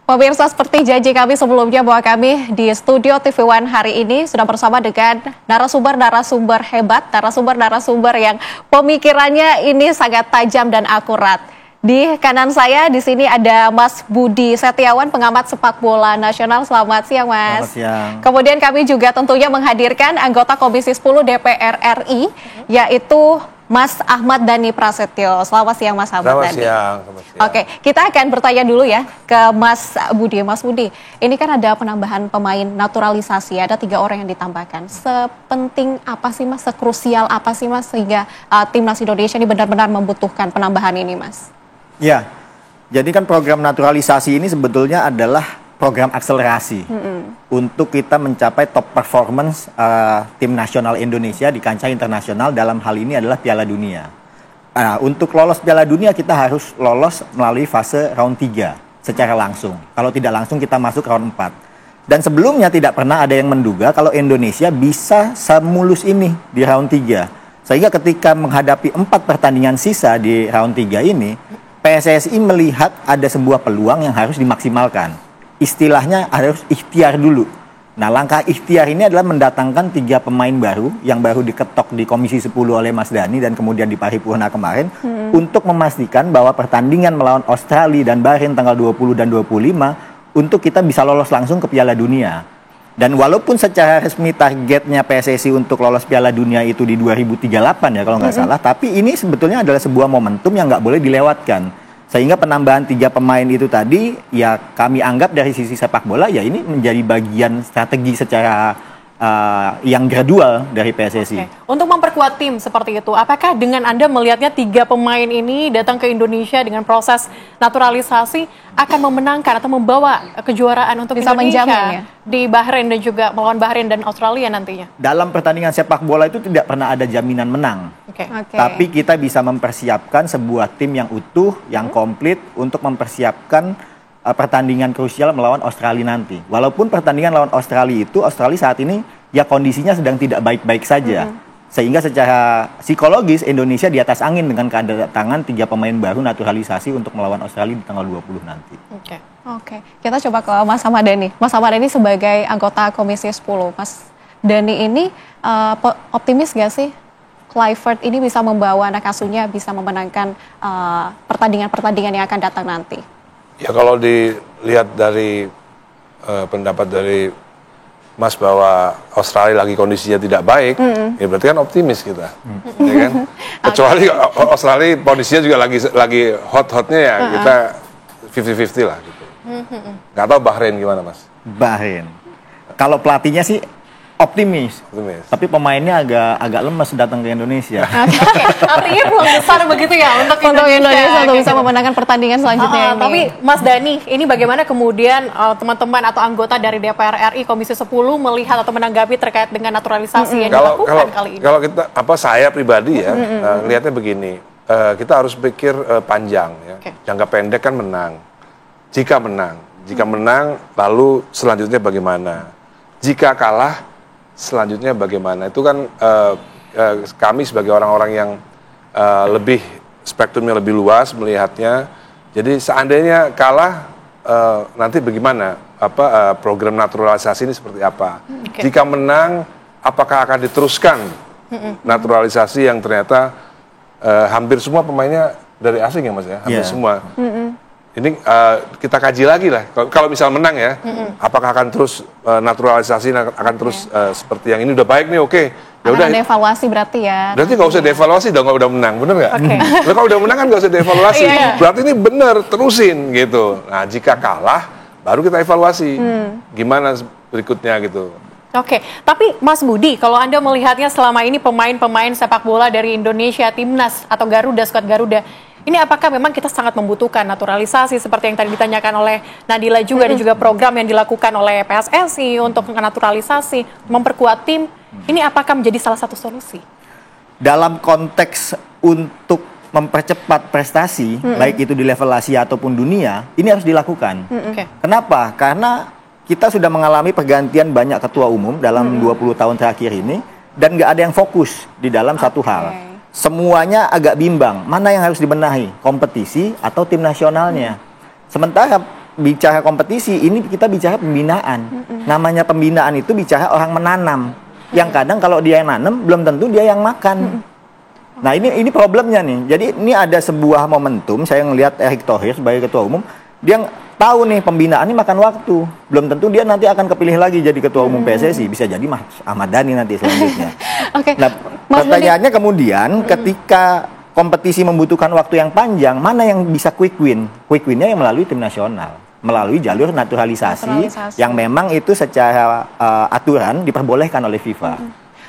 Pemirsa, seperti janji kami sebelumnya bahwa kami di studio TV One hari ini sudah bersama dengan narasumber hebat, narasumber yang pemikirannya ini sangat tajam dan akurat. Di kanan saya di sini ada Mas Budi Setiawan, pengamat sepak bola nasional. Selamat siang, Mas. Selamat siang. Kemudian kami juga tentunya menghadirkan anggota Komisi 10 DPR RI, yaitu Mas Ahmad Dhani Prasetyo. Selamat siang, Mas Ahmad Dhani. Selamat siang. Oke, kita akan bertanya dulu ya ke Mas Budi. Mas Budi, ini kan ada penambahan pemain naturalisasi, ada 3 orang yang ditambahkan. Sepenting apa sih, Mas? Sekrusial apa sih, Mas, sehingga timnas Indonesia ini benar-benar membutuhkan penambahan ini, Mas? Ya, jadi kan program naturalisasi ini sebetulnya adalah program akselerasi untuk kita mencapai top performance tim nasional Indonesia di kancah internasional, dalam hal ini adalah Piala Dunia. Untuk lolos Piala Dunia kita harus lolos melalui fase round 3 secara langsung. Kalau tidak langsung kita masuk round 4. Dan sebelumnya tidak pernah ada yang menduga kalau Indonesia bisa semulus ini di round 3. Sehingga ketika menghadapi 4 pertandingan sisa di round 3 ini, PSSI melihat ada sebuah peluang yang harus dimaksimalkan. Istilahnya harus ikhtiar dulu. Nah, langkah ikhtiar ini adalah mendatangkan 3 pemain baru yang baru diketok di Komisi 10 oleh Mas Dhani dan kemudian di paripurna kemarin untuk memastikan bahwa pertandingan melawan Australia dan Bahrain tanggal 20 dan 25 untuk kita bisa lolos langsung ke Piala Dunia. Dan walaupun secara resmi targetnya PSSI untuk lolos Piala Dunia itu di 2038 ya kalau nggak salah, tapi ini sebetulnya adalah sebuah momentum yang nggak boleh dilewatkan. Sehingga penambahan 3 pemain itu tadi ya kami anggap dari sisi sepak bola ya ini menjadi bagian strategi secara yang gradual dari PSSI. Oke. Untuk memperkuat tim seperti itu, apakah dengan Anda melihatnya 3 pemain ini datang ke Indonesia dengan proses naturalisasi akan memenangkan atau membawa kejuaraan untuk bisa Indonesia menjamin, ya? Di Bahrain dan juga melawan Bahrain dan Australia nantinya? Dalam pertandingan sepak bola itu tidak pernah ada jaminan menang. Oke. Tapi kita bisa mempersiapkan sebuah tim yang utuh, yang komplit untuk mempersiapkan pertandingan krusial melawan Australia nanti. Walaupun pertandingan lawan Australia itu, Australia saat ini ya kondisinya sedang tidak baik-baik saja. Sehingga secara psikologis Indonesia di atas angin dengan kedatangan 3 pemain baru naturalisasi untuk melawan Australia di tanggal 20 nanti. Oke. Kita coba ke Mas Ahmad Dhani. Mas Ahmad Dhani sebagai anggota Komisi 10. Mas Dhani ini optimis gak sih Kluivert ini bisa membawa anak asuhnya bisa memenangkan pertandingan-pertandingan yang akan datang nanti? Ya kalau dilihat dari pendapat dari Mas bahwa Australia lagi kondisinya tidak baik, ya berarti kan optimis kita, ya kan? Kecuali Australia kondisinya juga lagi hot-hotnya ya kita 50-50 lah gitu. Nggak tahu Bahrain gimana, Mas? Bahrain. Kalau pelatihnya sih optimis. Tapi pemainnya agak lemes datang ke Indonesia. Artinya peluang besar begitu ya untuk Indonesia untuk bisa memenangkan pertandingan selanjutnya ini. Tapi Mas Dhani, ini bagaimana kemudian teman-man atau anggota dari DPR RI Komisi 10 melihat atau menanggapi terkait dengan naturalisasi yang dilakukan kali ini? Kalau kita, saya pribadi ya, lihatnya begini, kita harus pikir panjang ya. Jangka pendek kan menang. Jika menang, lalu selanjutnya bagaimana? Jika kalah, selanjutnya bagaimana? Itu kan kami sebagai orang-orang yang lebih spektrumnya lebih luas melihatnya. Jadi seandainya kalah, nanti bagaimana? Program naturalisasi ini seperti apa? Jika menang, apakah akan diteruskan naturalisasi yang ternyata hampir semua pemainnya dari asing ya, Mas ya? Hampir semua. Ini kita kaji lagi lah. Kalau misal menang ya, apakah akan terus naturalisasi akan terus seperti yang ini udah baik nih, oke. Ya udah. Ada evaluasi berarti ya. Berarti nggak usah dievaluasi dong kalau udah menang, bener nggak? Kalau udah menang kan nggak usah dievaluasi. Berarti ini bener, terusin gitu. Nah jika kalah, baru kita evaluasi. Gimana berikutnya gitu. Oke, tapi Mas Budi, kalau Anda melihatnya selama ini pemain-pemain sepak bola dari Indonesia, Timnas atau Garuda, skuad Garuda, ini apakah memang kita sangat membutuhkan naturalisasi seperti yang tadi ditanyakan oleh Nadila juga dan juga program yang dilakukan oleh PSSI untuk naturalisasi, memperkuat tim, ini apakah menjadi salah satu solusi? Dalam konteks untuk mempercepat prestasi, baik itu di level Asia ataupun dunia, ini harus dilakukan. Kenapa? Karena kita sudah mengalami pergantian banyak ketua umum dalam 20 tahun terakhir ini, dan nggak ada yang fokus di dalam satu hal. Semuanya agak bimbang, mana yang harus dibenahi, kompetisi atau tim nasionalnya. Sementara bicara kompetisi, ini kita bicara pembinaan. Namanya pembinaan itu bicara orang menanam. Yang kadang kalau dia yang nanam, belum tentu dia yang makan. Nah ini problemnya nih. Jadi ini ada sebuah momentum, saya ngelihat Erick Thohir sebagai ketua umum, dia tahu nih pembinaan ini makan waktu. Belum tentu dia nanti akan kepilih lagi jadi ketua umum PSSI. Bisa jadi Mas Ahmad Dhani nanti selanjutnya. Oke. Nah, pertanyaannya kemudian ketika kompetisi membutuhkan waktu yang panjang, mana yang bisa quick win? Quick win-nya yang melalui tim nasional, melalui jalur naturalisasi yang memang itu secara aturan diperbolehkan oleh FIFA.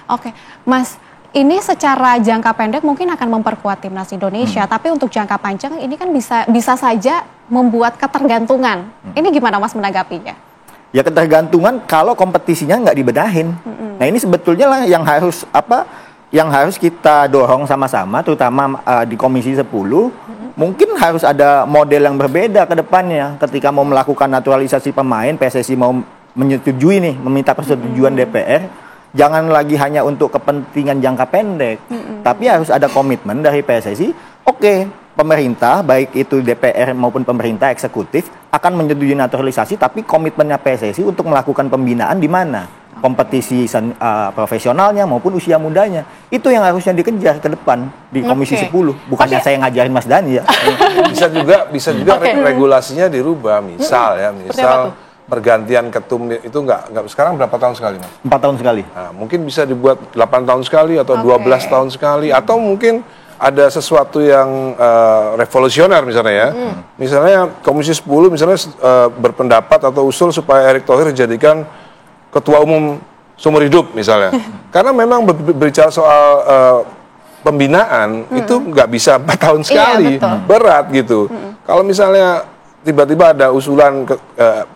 Oke, Mas, ini secara jangka pendek mungkin akan memperkuat timnas Indonesia, tapi untuk jangka panjang ini kan bisa saja membuat ketergantungan. Ini gimana Mas menanggapinya? Ya ketergantungan kalau kompetisinya nggak dibenahin. Nah ini sebetulnya lah yang harus kita dorong sama-sama, terutama di Komisi 10. Mungkin harus ada model yang berbeda ke depannya. Ketika mau melakukan naturalisasi pemain, PSSI mau menyetujui nih, meminta persetujuan DPR, jangan lagi hanya untuk kepentingan jangka pendek, tapi harus ada komitmen dari PSSI. Oke, pemerintah, baik itu DPR maupun pemerintah eksekutif, akan menyetujui naturalisasi, tapi komitmennya PSSI untuk melakukan pembinaan di mana? Kompetisi profesionalnya maupun usia mudanya. Itu yang harusnya dikejar ke depan di Komisi 10. Bukannya saya ngajarin Mas Dhani ya. Bisa juga regulasinya dirubah. Misal pergantian ketum itu nggak sekarang berapa tahun sekali, Mas? 4 tahun sekali. Nah, mungkin bisa dibuat 8 tahun sekali atau 12 tahun sekali, atau mungkin ada sesuatu yang revolusioner misalnya ya. Misalnya Komisi 10 misalnya berpendapat atau usul supaya Erick Thohir dijadikan ketua umum seumur hidup misalnya. Karena memang berbicara soal pembinaan itu nggak bisa 4 tahun sekali, berat gitu. Kalau misalnya tiba-tiba ada usulan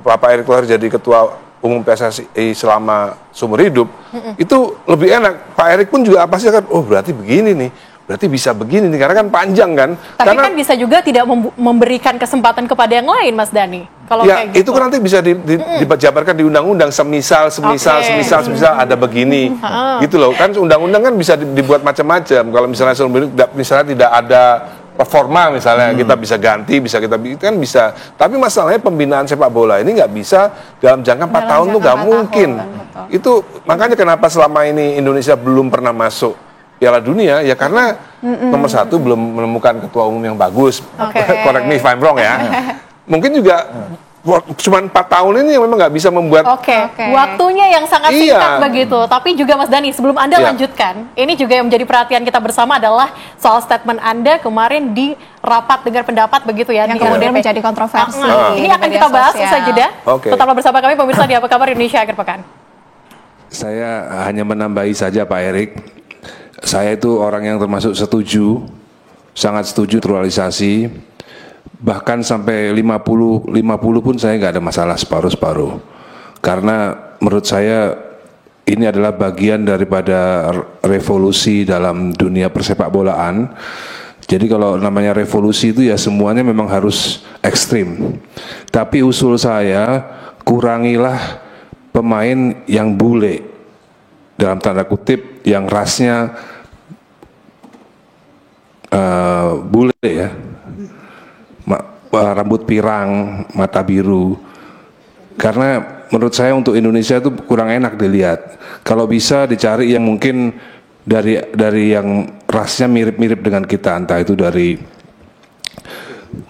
Bapak Erick Thohir jadi ketua umum PSSI selama seumur hidup, itu lebih enak. Pak Erick pun juga pasti akan, oh berarti begini nih, berarti bisa begini nih, karena kan panjang kan. Tapi karena, kan bisa juga tidak memberikan kesempatan kepada yang lain, Mas Dhani. Kalau ya, kayak gitu. itu kan nanti bisa dijabarkan di undang-undang, semisal ada begini, gitu loh. Kan undang-undang kan bisa dibuat macam-macam. Kalau misalnya tidak ada performa misalnya, kita bisa ganti, kan bisa. Tapi masalahnya pembinaan sepak bola ini nggak bisa dalam jangka 4 tahun tuh nggak mungkin. Itu makanya kenapa selama ini Indonesia belum pernah masuk Piala Dunia, ya karena nomor 1 belum menemukan ketua umum yang bagus. Correct me if I'm wrong ya. Mungkin juga cuma 4 tahun ini yang memang nggak bisa membuat. Waktunya yang sangat singkat begitu. Tapi juga Mas Dhani, sebelum Anda lanjutkan, ini juga yang menjadi perhatian kita bersama adalah soal statement Anda kemarin di rapat dengar pendapat begitu ya, yang kemudian menjadi kontroversi. Ini akan kita bahas usai jeda. Tetaplah bersama kami pemirsa di Apa Kabar Indonesia Akhir Pekan. Saya hanya menambahi saja Pak Erick. Saya itu orang yang termasuk sangat setuju naturalisasi. Bahkan sampai 50 pun saya nggak ada masalah separuh-separuh. Karena menurut saya ini adalah bagian daripada revolusi dalam dunia persepak bolaan. Jadi kalau namanya revolusi itu ya semuanya memang harus ekstrim. Tapi usul saya, kurangilah pemain yang bule, dalam tanda kutip, yang rasnya bule ya. Rambut pirang, mata biru. Karena menurut saya untuk Indonesia itu kurang enak dilihat. Kalau bisa dicari yang mungkin dari yang rasnya mirip-mirip dengan kita, entah itu dari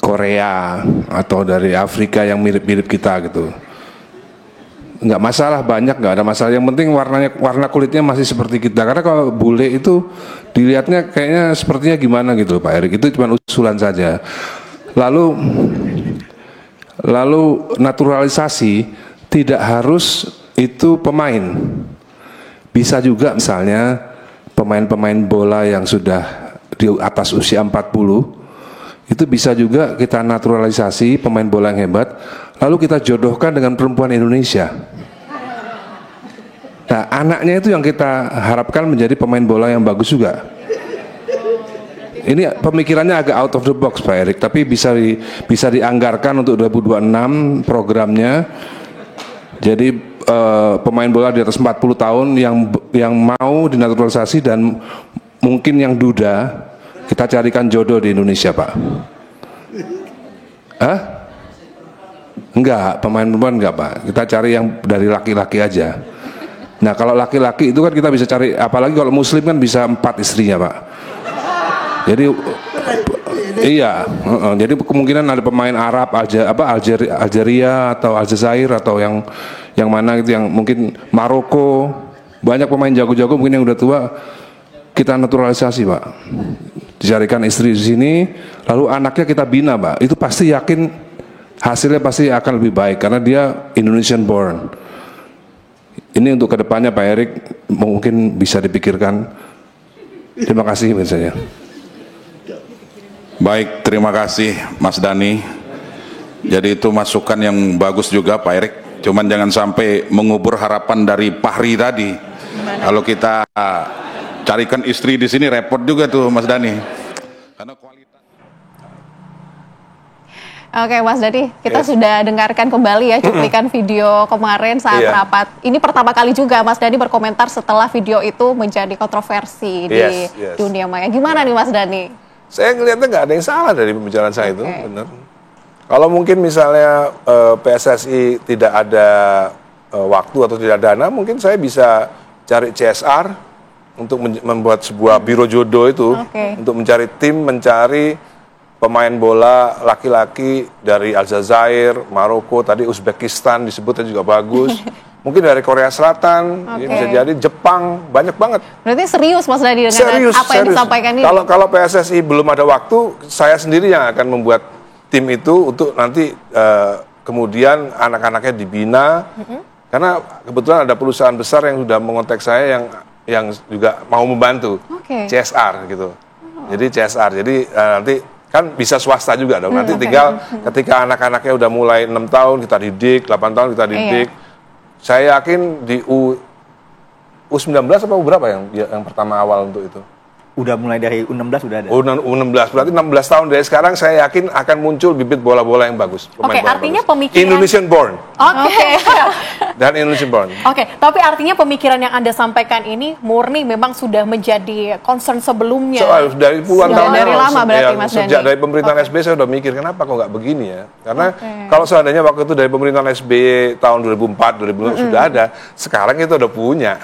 Korea atau dari Afrika yang mirip-mirip kita gitu. Nggak masalah, banyak nggak ada masalah. Yang penting warna kulitnya masih seperti kita. Karena kalau bule itu dilihatnya kayaknya sepertinya gimana gitu Pak Erick. Itu cuma usulan saja. Lalu naturalisasi tidak harus itu pemain. Bisa juga misalnya pemain-pemain bola yang sudah di atas usia 40, itu bisa juga kita naturalisasi pemain bola yang hebat, lalu kita jodohkan dengan perempuan Indonesia. Nah, anaknya itu yang kita harapkan menjadi pemain bola yang bagus juga. Ini pemikirannya agak out of the box Pak Erick, tapi bisa dianggarkan untuk 2026 programnya. Jadi pemain bola di atas 40 tahun yang mau dinaturalisasi dan mungkin yang duda, kita carikan jodoh di Indonesia Pak. Enggak, pemain perempuan enggak Pak. Kita cari yang dari laki-laki aja. Nah kalau laki-laki itu kan kita bisa cari, apalagi kalau muslim kan bisa 4 istrinya Pak. Jadi iya, jadi kemungkinan ada pemain Arab, Algeria atau Aljazair atau yang mana gitu, yang mungkin Maroko, banyak pemain jago-jago mungkin yang udah tua, kita naturalisasi Pak. Dicarikan istri di sini, lalu anaknya kita bina Pak. Itu pasti yakin hasilnya pasti akan lebih baik karena dia Indonesian born. Ini untuk kedepannya Pak Erik mungkin bisa dipikirkan. Terima kasih misalnya. Baik, terima kasih Mas Dhani. Jadi itu masukan yang bagus juga Pak Erik. Cuman jangan sampai mengubur harapan dari Fahri tadi. Kalau kita carikan istri di sini repot juga tuh Mas Dhani. Karena kualitas. Oke Mas Dhani, kita sudah dengarkan kembali ya cuplikan video kemarin saat rapat. Ini pertama kali juga Mas Dhani berkomentar setelah video itu menjadi kontroversi di dunia maya. Gimana nih Mas Dhani? Saya ngelihatnya nggak ada yang salah dari pembicaraan saya itu, benar. Kalau mungkin misalnya PSSI tidak ada waktu atau tidak dana, mungkin saya bisa cari CSR untuk membuat sebuah biro jodoh itu, untuk mencari tim, mencari pemain bola laki-laki dari Aljazair, Maroko, tadi Uzbekistan disebutnya juga bagus. Mungkin dari Korea Selatan, bisa jadi Jepang, banyak banget. Berarti serius Mas Dhani dengan apa yang disampaikan ini? Kalau PSSI belum ada waktu, saya sendiri yang akan membuat tim itu untuk nanti kemudian anak-anaknya dibina. Karena kebetulan ada perusahaan besar yang sudah mengontak saya yang juga mau membantu CSR gitu. Jadi CSR, jadi nanti kan bisa swasta juga dong. Nanti tinggal ketika anak-anaknya udah mulai 6 tahun kita didik, 8 tahun kita didik. Saya yakin di U19 apa berapa yang pertama awal untuk itu? Udah mulai dari U16 udah ada. U16, berarti 16 tahun dari sekarang saya yakin akan muncul bibit bola-bola yang bagus. Artinya pemikiran Indonesian born. Dan Indonesian born. Tapi artinya pemikiran yang Anda sampaikan ini murni memang sudah menjadi concern sebelumnya. Dari puluhan tahun. Dari lama berarti Mas Dhani. Sejak dari pemerintahan SBY saya udah mikir kenapa kok nggak begini ya. Karena kalau seandainya waktu itu dari pemerintahan SBY tahun 2004, 2005 sudah ada, sekarang kita udah punya.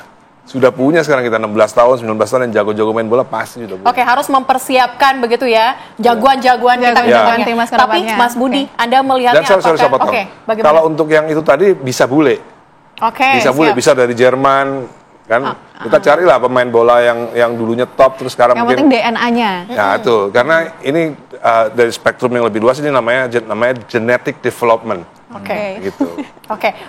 Sudah punya sekarang kita 16 tahun, 19 tahun yang jago-jago main bola pasti sudah punya. Harus mempersiapkan begitu ya, jagoan-jagoan kita. Timnas Tapi Mas Budi, Anda melihatnya apakah? Kalau untuk yang itu tadi bisa bule. Bisa bule, bisa dari Jerman kan. Kita carilah pemain bola yang dulunya top terus sekarang yang mungkin penting DNA-nya. Nah, itu karena ini dari spektrum yang lebih luas ini namanya genetic development. Gitu.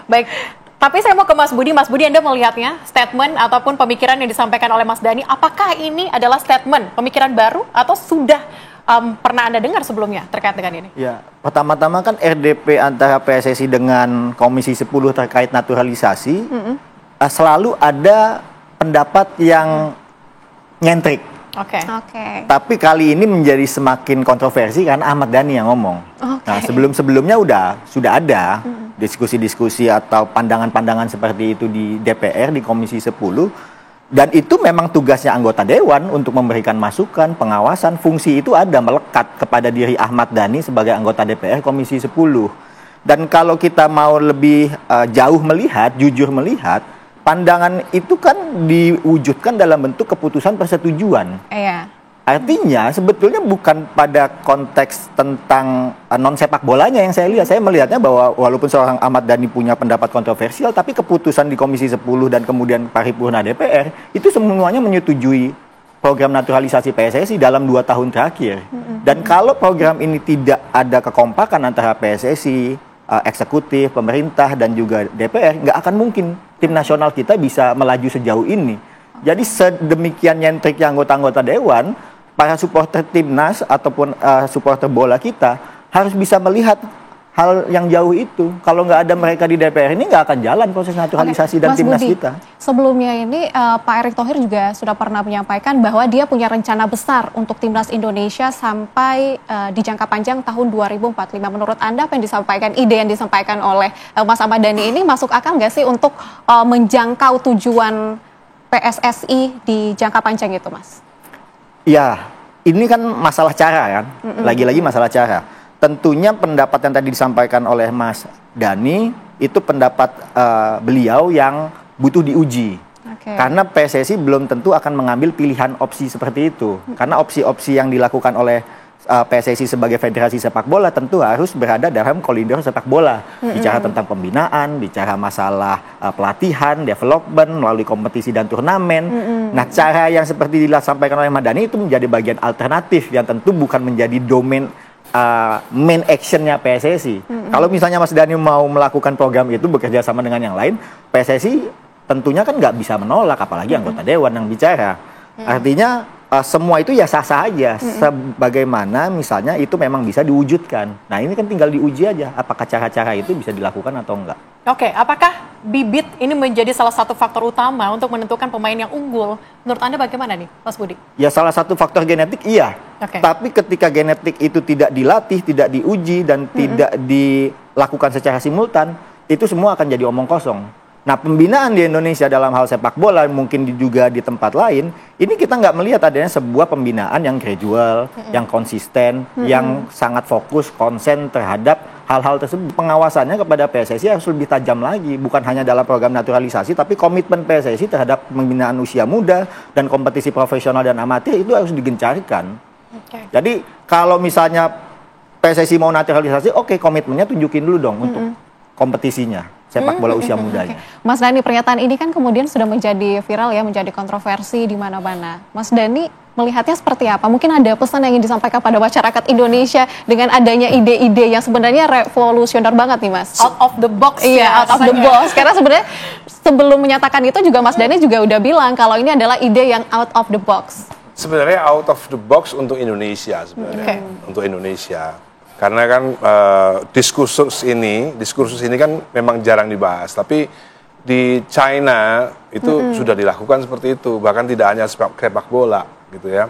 Baik. Tapi saya mau ke Mas Budi. Mas Budi, Anda melihatnya statement ataupun pemikiran yang disampaikan oleh Mas Dhani, apakah ini adalah statement, pemikiran baru atau sudah pernah Anda dengar sebelumnya terkait dengan ini? Ya, pertama-tama kan RDP antara PSSI dengan Komisi 10 terkait naturalisasi selalu ada pendapat yang nyentrik. Tapi kali ini menjadi semakin kontroversi karena Ahmad Dhani yang ngomong. Nah, sebelum-sebelumnya sudah ada diskusi-diskusi atau pandangan-pandangan seperti itu di DPR, di Komisi 10. Dan itu memang tugasnya anggota Dewan untuk memberikan masukan, pengawasan. Fungsi itu ada melekat kepada diri Ahmad Dhani sebagai anggota DPR Komisi 10. Dan kalau kita mau lebih jauh melihat, jujur melihat, pandangan itu kan diwujudkan dalam bentuk keputusan persetujuan. Artinya sebetulnya bukan pada konteks tentang non sepak bolanya yang saya lihat. Saya melihatnya bahwa walaupun seorang Ahmad Dhani punya pendapat kontroversial, tapi keputusan di Komisi 10 dan kemudian paripurna DPR itu semuanya menyetujui program naturalisasi PSSI dalam 2 tahun terakhir. Dan kalau program ini tidak ada kekompakan antara PSSI, eksekutif, pemerintah dan juga DPR, nggak akan mungkin tim nasional kita bisa melaju sejauh ini. Jadi sedemikian nyentriknya anggota-anggota Dewan, para supporter timnas ataupun supporter bola kita harus bisa melihat hal yang jauh itu. Kalau nggak ada mereka di DPR ini nggak akan jalan proses naturalisasi dan timnas Budi, kita. Sebelumnya ini Pak Erick Thohir juga sudah pernah menyampaikan bahwa dia punya rencana besar untuk timnas Indonesia sampai di jangka panjang tahun 2045. Menurut Anda apa yang disampaikan, ide yang disampaikan oleh Mas Ahmad Dhani ini masuk akal nggak sih untuk menjangkau tujuan PSSI di jangka panjang itu, Mas? Ya, ini kan masalah cara kan, lagi-lagi masalah cara. tentunya pendapat yang tadi disampaikan oleh Mas Dhani itu pendapat beliau yang butuh diuji. Karena PSSI belum tentu akan mengambil pilihan opsi seperti itu. Karena opsi-opsi yang dilakukan oleh PSSI sebagai federasi sepak bola tentu harus berada dalam koridor sepak bola. Bicara tentang pembinaan, bicara masalah pelatihan, development, melalui kompetisi dan turnamen. Nah, cara yang seperti disampaikan oleh Mas Dhani itu menjadi bagian alternatif yang tentu bukan menjadi domain main actionnya PSSI. Kalau misalnya Mas Dhani mau melakukan program itu bekerja sama dengan yang lain, PSSI tentunya kan nggak bisa menolak, apalagi anggota dewan yang bicara. Artinya semua itu ya sah-sah aja, sebagaimana misalnya itu memang bisa diwujudkan. Nah, ini kan tinggal diuji aja, apakah cara-cara itu bisa dilakukan atau enggak. Oke, apakah bibit ini menjadi salah satu faktor utama untuk menentukan pemain yang unggul? Menurut Anda bagaimana nih, Mas Budi? Ya, salah satu faktor genetik iya. Tapi ketika genetik itu tidak dilatih, tidak diuji, dan tidak dilakukan secara simultan, itu semua akan jadi omong kosong. Nah, pembinaan di Indonesia dalam hal sepak bola, mungkin juga di tempat lain, ini kita nggak melihat adanya sebuah pembinaan yang gradual, yang konsisten, yang sangat fokus, konsen terhadap hal-hal tersebut. Pengawasannya kepada PSSI harus lebih tajam lagi, bukan hanya dalam program naturalisasi, tapi komitmen PSSI terhadap pembinaan usia muda dan kompetisi profesional dan amatir itu harus digencarkan. Jadi, kalau misalnya PSSI mau naturalisasi, oke, komitmennya tunjukin dulu dong untuk kompetisinya sepak bola usia mudanya. Mas Dhani, pernyataan ini kan kemudian sudah menjadi viral ya, menjadi kontroversi di mana-mana. Mas Dhani melihatnya seperti apa? Mungkin ada pesan yang ingin disampaikan pada masyarakat Indonesia dengan adanya ide-ide yang sebenarnya revolusioner banget nih, Mas. Out of the box. Iya, out of the box. Karena sebenarnya sebelum menyatakan itu juga Mas Dhani juga udah bilang kalau ini adalah ide yang out of the box. Sebenarnya out of the box untuk Indonesia sebenarnya. Untuk Indonesia. Karena kan diskursus ini kan memang jarang dibahas, tapi di China itu sudah dilakukan seperti itu, bahkan tidak hanya sepak bola gitu ya.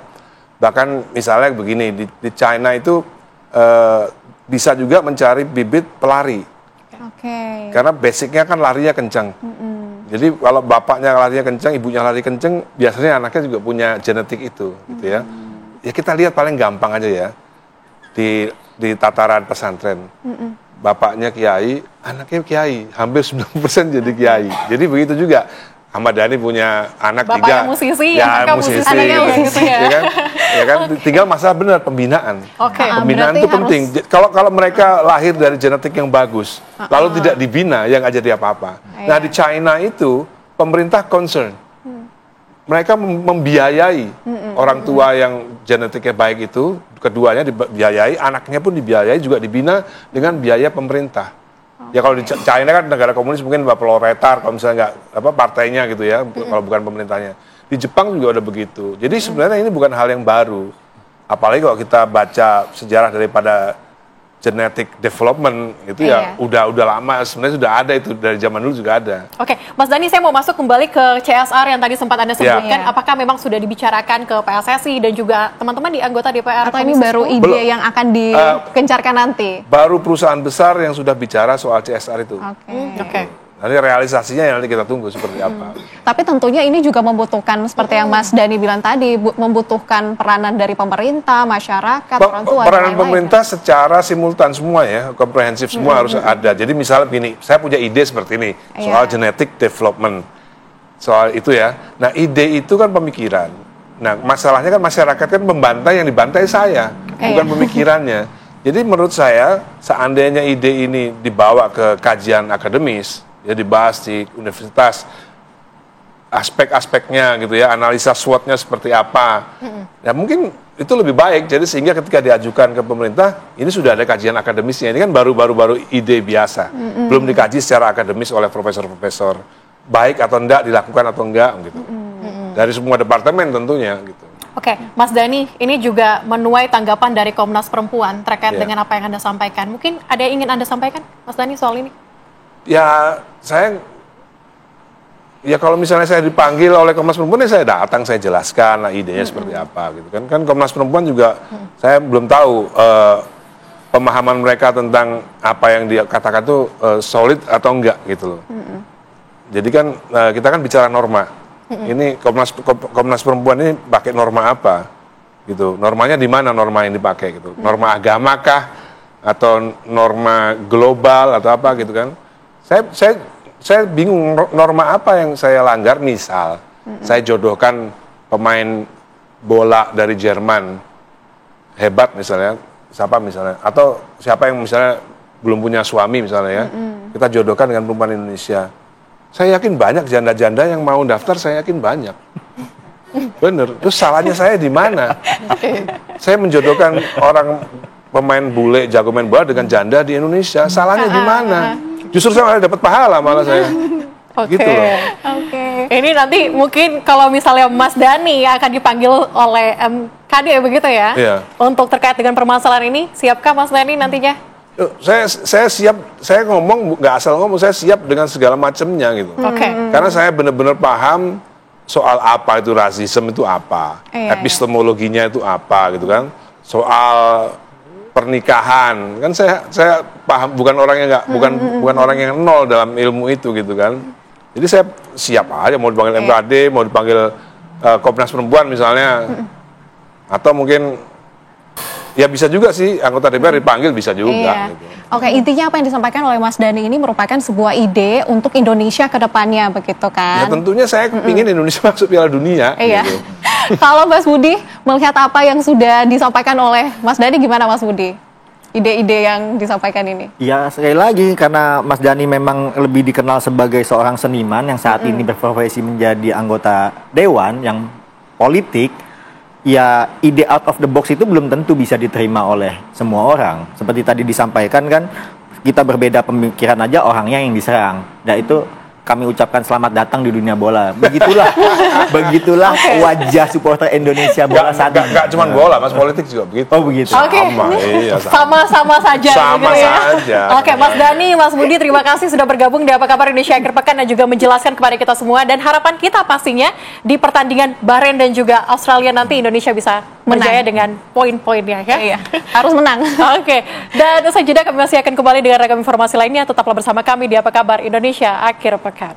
Bahkan misalnya begini, di China itu bisa juga mencari bibit pelari. Karena basicnya kan larinya kencang. Jadi kalau bapaknya larinya kencang, ibunya lari kencang, biasanya anaknya juga punya genetik itu gitu ya. Ya kita lihat paling gampang aja ya. Di tataran pesantren, bapaknya kiai, anaknya kiai, hampir 90% jadi kiai. Jadi begitu juga, Ahmad Dhani punya anak bapaknya 3, musisi, ya musisi, anaknya musisi ya kan, tinggal masalah benar pembinaan. Pembinaan itu penting. Harus... Kalau mereka lahir dari genetik yang bagus, lalu tidak dibina, yang nggak jadi apa-apa. Nah, di China itu pemerintah concern. Mereka membiayai orang tua yang genetiknya baik itu, keduanya dibiayai, anaknya pun dibiayai, juga dibina dengan biaya pemerintah. Ya kalau di China kan negara komunis mungkin proletar, kalau misalnya nggak partainya gitu ya, kalau bukan pemerintahnya. Di Jepang juga udah begitu. Jadi sebenarnya ini bukan hal yang baru. Apalagi kalau kita baca sejarah daripada genetic development itu ya udah lama, sebenarnya sudah ada itu, dari zaman dulu juga ada. Oke, Mas Dhani, saya mau masuk kembali ke CSR yang tadi sempat Anda sebutkan. Apakah memang sudah dibicarakan ke PSSI dan juga teman-teman di anggota DPR? Atau ini baru ide yang akan digencarkan nanti? Baru perusahaan besar yang sudah bicara soal CSR itu. Oke. Nanti realisasinya yang nanti kita tunggu seperti apa. Tapi tentunya ini juga membutuhkan seperti yang Mas Dhani bilang tadi, membutuhkan peranan dari pemerintah, masyarakat, orang tua. Peranan pemerintah secara simultan semua ya, komprehensif semua harus ada. Jadi misalnya begini, saya punya ide seperti ini soal genetic development, soal itu ya. Nah, ide itu kan pemikiran. Nah, masalahnya kan masyarakat kan membantai, yang dibantai saya, bukan pemikirannya. Jadi menurut saya, seandainya ide ini dibawa ke kajian akademis, ya dibahas di universitas, aspek-aspeknya gitu ya, analisa SWOT-nya seperti apa. Ya mungkin itu lebih baik, jadi sehingga ketika diajukan ke pemerintah, ini sudah ada kajian akademisnya. Ini kan baru ide biasa, belum dikaji secara akademis oleh profesor-profesor, baik atau enggak, dilakukan atau enggak gitu. Dari semua departemen tentunya gitu. Oke, Mas Dhani, ini juga menuai tanggapan dari Komnas Perempuan terkait dengan apa yang Anda sampaikan. Mungkin ada yang ingin Anda sampaikan, Mas Dhani, soal ini? Ya, kalau misalnya saya dipanggil oleh Komnas Perempuan, ya saya datang, saya jelaskan lah idenya seperti apa gitu kan. Kan Komnas Perempuan juga saya belum tahu pemahaman mereka tentang apa yang dia katakan itu solid atau enggak gitu loh. Jadi kan kita kan bicara norma. Ini Komnas Perempuan ini pakai norma apa gitu. Normanya di mana norma yang dipakai gitu. Norma agama kah atau norma global atau apa gitu kan. Saya bingung norma apa yang saya langgar. Misal saya jodohkan pemain bola dari Jerman hebat misalnya, siapa misalnya, atau siapa yang misalnya belum punya suami misalnya ya, kita jodohkan dengan perempuan Indonesia. Saya yakin banyak janda-janda yang mau daftar, saya yakin banyak. Bener, terus salahnya saya di mana? Saya menjodohkan orang pemain bule, jago main bola dengan janda di Indonesia, salahnya di mana? Justru saya malah dapat pahala malah saya. Gitu loh. Ini nanti mungkin kalau misalnya Mas Dhani akan dipanggil oleh MKD begitu ya, untuk terkait dengan permasalahan ini, siapkah Mas Dhani nantinya? Saya siap, saya ngomong nggak asal ngomong, saya siap dengan segala macamnya gitu. Karena saya benar-benar paham soal apa itu rasisme itu apa, epistemologinya itu apa gitu kan, soal pernikahan kan saya paham, bukan orang yang nggak, bukan orang yang nol dalam ilmu itu gitu kan. Jadi saya siap aja mau dipanggil MKD, mau dipanggil Komnas Perempuan misalnya, atau mungkin ya bisa juga sih anggota DPR dipanggil, bisa juga. Gitu. Oke, intinya apa yang disampaikan oleh Mas Dhani ini merupakan sebuah ide untuk Indonesia ke depannya, begitu kan? Ya tentunya saya ingin Indonesia masuk Piala Dunia. Iya. Gitu. Kalau Mas Budi melihat apa yang sudah disampaikan oleh Mas Dhani, gimana Mas Budi? Ide-ide yang disampaikan ini? Ya sekali lagi, karena Mas Dhani memang lebih dikenal sebagai seorang seniman yang saat ini berprofesi menjadi anggota dewan yang politik. Ya ide out of the box itu belum tentu bisa diterima oleh semua orang. Seperti tadi disampaikan kan, kita berbeda pemikiran aja orangnya yang diserang. Dan itu kami ucapkan selamat datang di dunia bola. Begitulah wajah supporter Indonesia bola saat ini. Gak cuma bola, Mas, politik juga begitu. Oh begitu. Sama-sama saja. Sama gitu saja. Ya? Oke, Mas Dhani, Mas Budi, terima kasih sudah bergabung di Apa Kabar Indonesia Akhir Pekan dan juga menjelaskan kepada kita semua. Dan harapan kita pastinya di pertandingan Bahrain dan juga Australia nanti Indonesia bisa berjaya dengan poin-poinnya ya. Iya, harus menang. Oke, dan usai jeda kami masih akan kembali dengan ragam informasi lainnya. Tetaplah bersama kami di Apa Kabar Indonesia Akhir Pekan.